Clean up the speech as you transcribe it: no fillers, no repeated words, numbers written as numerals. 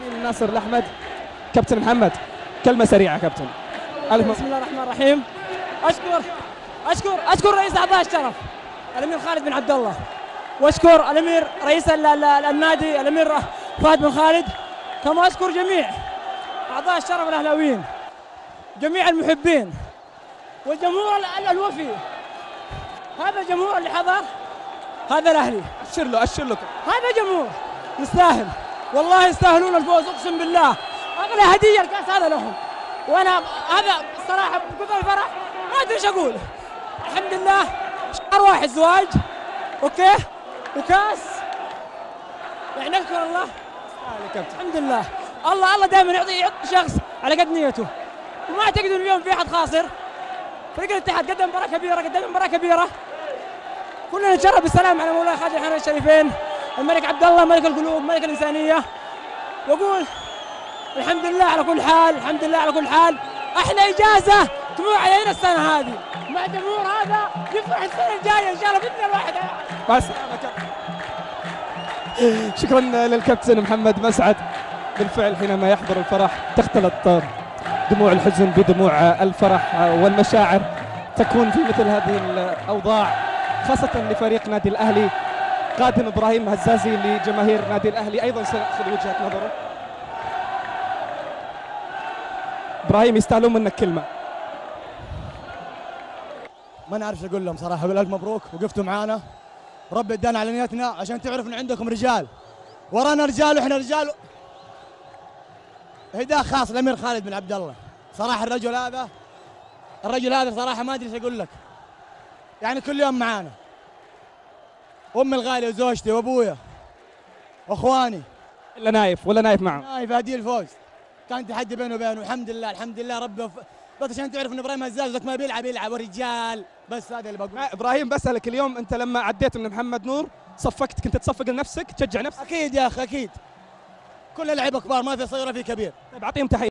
الناصر الأحمد. كابتن محمد، كلمة سريعة كابتن. بسم الله الرحمن الرحيم. أشكر رئيس أعضاء الشرف الأمير خالد بن عبد الله، وأشكر الأمير رئيس النادي الأمير فهد بن خالد، كما أشكر جميع أعضاء الشرف الأهلاويين، جميع المحبين والجمهور الوفي. هذا الجمهور اللي حضر، هذا الأهلي. أشر له هذا جمهور يستاهل، والله يستاهلون الفوز أقسم بالله. أغلى هدية الكأس هذا لهم، وأنا هذا الصراحة بكل الفرح ما أدري إيش أقول. الحمد لله، شهر واحد زواج، أوكي، وكأس، يعني نشكر الله. الحمد لله، الله دائما يعطي شخص على قد نيته، وما أعتقد إن اليوم في أحد خاسر. فريق الاتحاد قدم مباراة كبيرة، كلنا نتشرف بالسلام على مولاي خادم الحرمين الشريفين الملك عبد الله، ملك القلوب، ملك الإنسانية. وأقول الحمد لله على كل حال، الحمد لله على كل حال. أحلى إجازة تمر علينا السنة هذه مع الجمهور هذا، يفرح السنة الجاية إن شاء الله بإذن الواحد. مع السلامة. شكرا للكابتن محمد مسعد. بالفعل حينما يحضر الفرح تختلط دموع الحزن بدموع الفرح، والمشاعر تكون في مثل هذه الأوضاع، خاصة لفريق نادي الأهلي. قادم إبراهيم هزازي لجماهير نادي الأهلي أيضا سنأخذ وجهة نظره. إبراهيم، يستاهلون منك كلمة. ما نعرف اقول لهم صراحه، اقول الف مبروك، وقفتوا معانا، ربي ادانا على نيتنا عشان تعرف ان عندكم رجال، ورانا رجال واحنا رجال. هداء خاص الامير خالد بن عبد الله، صراحه الرجل هذا صراحه ما ادري ايش اقول لك، يعني كل يوم معانا. امي الغاليه وزوجتي وابويا واخواني. ولا نايف معه. نايف هدي الفوز، كان تحدي بينه وبينه، الحمد لله ربي بس عشان تعرف ان ابراهيم هزاز لك ما بيلعب ورجال، بس هذا اللي بقول. ابراهيم، بسألك اليوم انت لما عديت من محمد نور صفقت، كنت تصفق لنفسك، تشجع نفسك؟ اكيد يا اخي، اكيد، كل لعيبه كبار، ما في صغير في كبير. طيب اعطيهم تحيه.